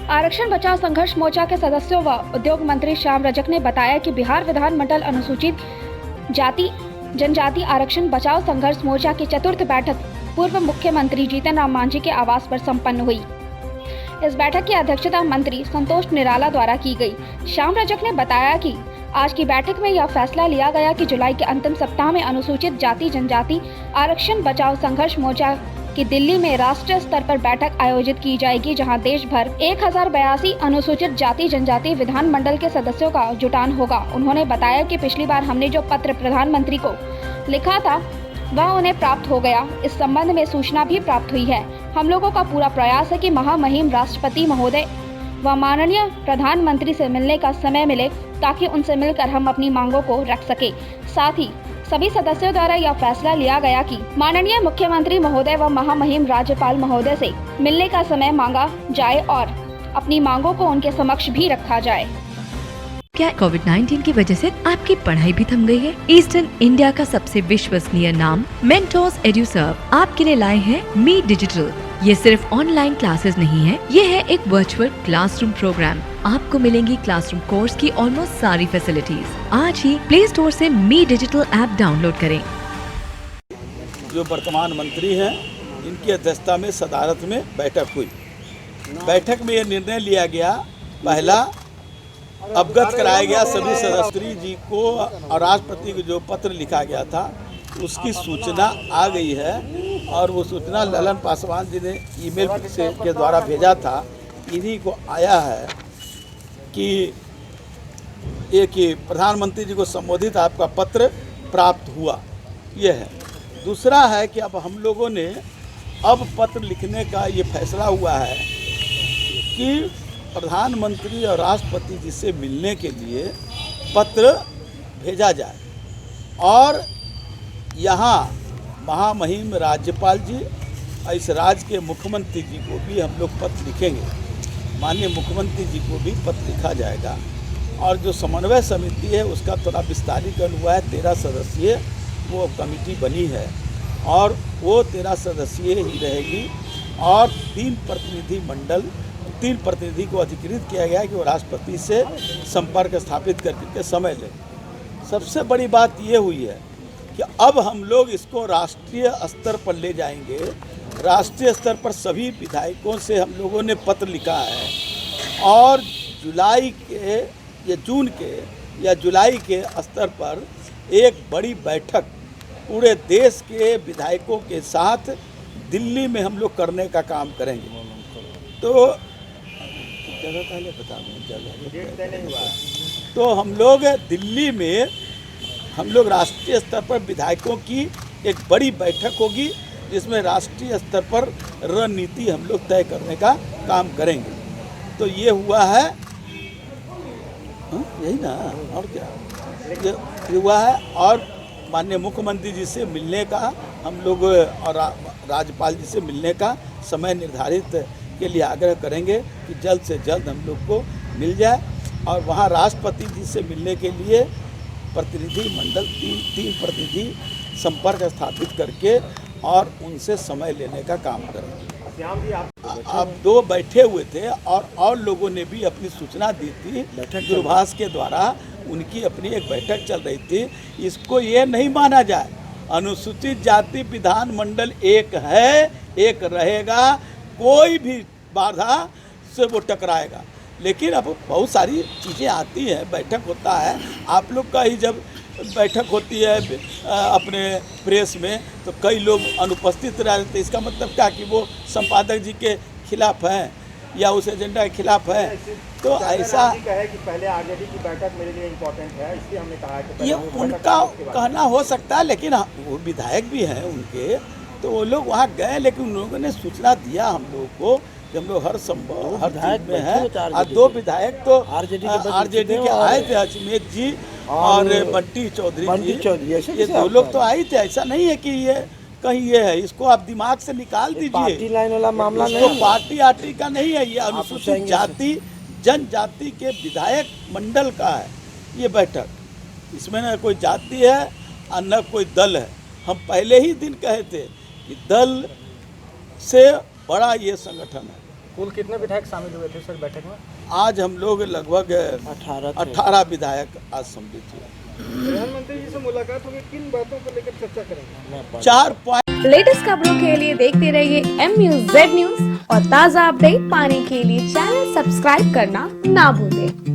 आरक्षण बचाओ संघर्ष मोर्चा के सदस्यों व उद्योग मंत्री श्याम रजक ने बताया कि बिहार विधानमंडल अनुसूचित जाति जनजाति आरक्षण बचाओ संघर्ष मोर्चा की चतुर्थ बैठक पूर्व मुख्यमंत्री जीतन राम मांझी के आवास पर संपन्न हुई। इस बैठक की अध्यक्षता मंत्री संतोष निराला द्वारा की गई। श्याम रजक ने बताया कि आज की बैठक में यह फैसला लिया गया कि जुलाई के अंतिम सप्ताह में अनुसूचित जाति जनजाति आरक्षण बचाओ संघर्ष मोर्चा की दिल्ली में राष्ट्रीय स्तर पर बैठक आयोजित की जाएगी, जहां देश भर 1082 अनुसूचित जाति जनजाति विधानमंडल के सदस्यों का जुटान होगा। उन्होंने बताया कि पिछली बार हमने जो पत्र प्रधानमंत्री को लिखा था वह उन्हें प्राप्त हो गया। इस संबंध में सूचना भी प्राप्त हुई है। हम लोगों का पूरा प्रयास है कि महामहिम राष्ट्रपति महोदय व माननीय प्रधानमंत्री से मिलने का समय मिले ताकि उनसे मिलकर हम अपनी मांगों को रख सके। साथ ही सभी सदस्यों द्वारा यह फैसला लिया गया कि माननीय मुख्यमंत्री महोदय व महामहिम राज्यपाल महोदय से मिलने का समय मांगा जाए और अपनी मांगों को उनके समक्ष भी रखा जाए। क्या कोविड-19 की वजह से आपकी पढ़ाई भी थम गई है? ईस्टर्न इंडिया का सबसे विश्वसनीय नाम मेंटोर्स एड्यूसर्व आपके लिए लाए हैं मी डिजिटल। ये सिर्फ ऑनलाइन क्लासेस नहीं है, ये है एक वर्चुअल क्लासरूम प्रोग्राम। आपको मिलेंगी क्लासरूम कोर्स की ऑलमोस्ट सारी फैसिलिटीज। आज ही प्ले स्टोर से मी डिजिटल ऐप डाउनलोड करें। जो वर्तमान मंत्री हैं, इनकी अध्यक्षता में सदारत में बैठक हुई। बैठक में यह निर्णय लिया गया, पहला अवगत कराया गया सभी सदस्य जी को और राष्ट्रपति को जो पत्र लिखा गया था उसकी सूचना आ गई है और वो सूचना ललन पासवान जी ने ईमेल से के द्वारा भेजा था। इन्हीं को आया है कि एक प्रधानमंत्री जी को संबोधित आपका पत्र प्राप्त हुआ, ये है। दूसरा है कि अब हम लोगों ने अब पत्र लिखने का ये फैसला हुआ है कि प्रधानमंत्री और राष्ट्रपति जी से मिलने के लिए पत्र भेजा जाए और यहाँ महामहिम राज्यपाल जी और इस राज्य के मुख्यमंत्री जी को भी हम लोग पत्र लिखेंगे। माननीय मुख्यमंत्री जी को भी पत्र लिखा जाएगा और जो समन्वय समिति है उसका थोड़ा विस्तारीकरण हुआ है। 13 सदस्यीय वो कमेटी बनी है और वो 13 सदस्यीय ही रहेगी और 3 प्रतिनिधि को अधिकृत किया गया है कि वो राष्ट्रपति से संपर्क स्थापित करके समय लें। सबसे बड़ी बात ये हुई है कि अब हम लोग इसको राष्ट्रीय स्तर पर ले जाएंगे। राष्ट्रीय स्तर पर सभी विधायकों से हम लोगों ने पत्र लिखा है और जुलाई के या जून के या जुलाई के स्तर पर एक बड़ी बैठक पूरे देश के विधायकों के साथ दिल्ली में हम लोग करने का काम करेंगे। तो जगह पहले बता दें, तो हम लोग दिल्ली में हम लोग राष्ट्रीय स्तर पर विधायकों की एक बड़ी बैठक होगी जिसमें राष्ट्रीय स्तर पर रणनीति हम लोग तय करने का काम करेंगे। तो ये हुआ है, यही ना, और क्या ये हुआ है। और माननीय मुख्यमंत्री जी से मिलने का हम लोग और राज्यपाल जी से मिलने का समय निर्धारित के लिए आग्रह करेंगे कि जल्द से जल्द हम लोग को मिल जाए और वहाँ राष्ट्रपति जी से मिलने के लिए प्रतिनिधि मंडल 3 प्रतिनिधि संपर्क स्थापित करके और उनसे समय लेने का काम करेंगे। अब 2 बैठे हुए थे और लोगों ने भी अपनी सूचना दी थी दूरभाष के द्वारा। उनकी अपनी एक बैठक चल रही थी। इसको ये नहीं माना जाए, अनुसूचित जाति विधानमंडल एक है, एक रहेगा, कोई भी बाधा से वो टकराएगा। लेकिन अब बहुत सारी चीज़ें आती हैं, बैठक होता है, आप लोग का ही जब बैठक होती है अपने प्रेस में तो कई लोग अनुपस्थित रहते, इसका मतलब क्या कि वो संपादक जी के खिलाफ हैं या उस एजेंडा के खिलाफ है। तो ऐसा है कि पहले आरजेडी की बैठक मेरे लिए इम्पोर्टेंट है, इसलिए हमने कहा कि ये उनका कहना हो सकता है, लेकिन वो विधायक भी हैं उनके, तो वो लोग वहाँ गए, लेकिन उन लोगों ने सूचना दिया हम लोग को कि हम लोग हर संभव हर चीज में है। और 2 विधायक तो आरजेडी के आए थे, अजमेर जी और बंटी चौधरी जी, ये 2 लोग तो आए थे। ऐसा नहीं है कि ये कहीं ये है, इसको आप दिमाग से निकाल दीजिए। पार्टी लाइन वाला मामला नहीं, पार्टी आर्टी का नहीं है, ये अनुसूचित जाति जनजाति के विधायक मंडल का है ये बैठक। इसमें न कोई जाति है और न कोई दल है। हम पहले ही दिन कहे थे कि दल से बड़ा ये संगठन है कुल कितने विधायक शामिल हुए थे सर बैठक में? आज हम लोग लगभग 18 विधायक आज सम्मिलित हुए। प्रधानमंत्री जी से मुलाकात होगी, किन बातों को लेकर चर्चा करेंगे? 4 पॉइंट। लेटेस्ट खबरों के लिए देखते रहिए MUZ न्यूज और ताज़ा अपडेट पाने के लिए चैनल सब्सक्राइब करना ना भूलें।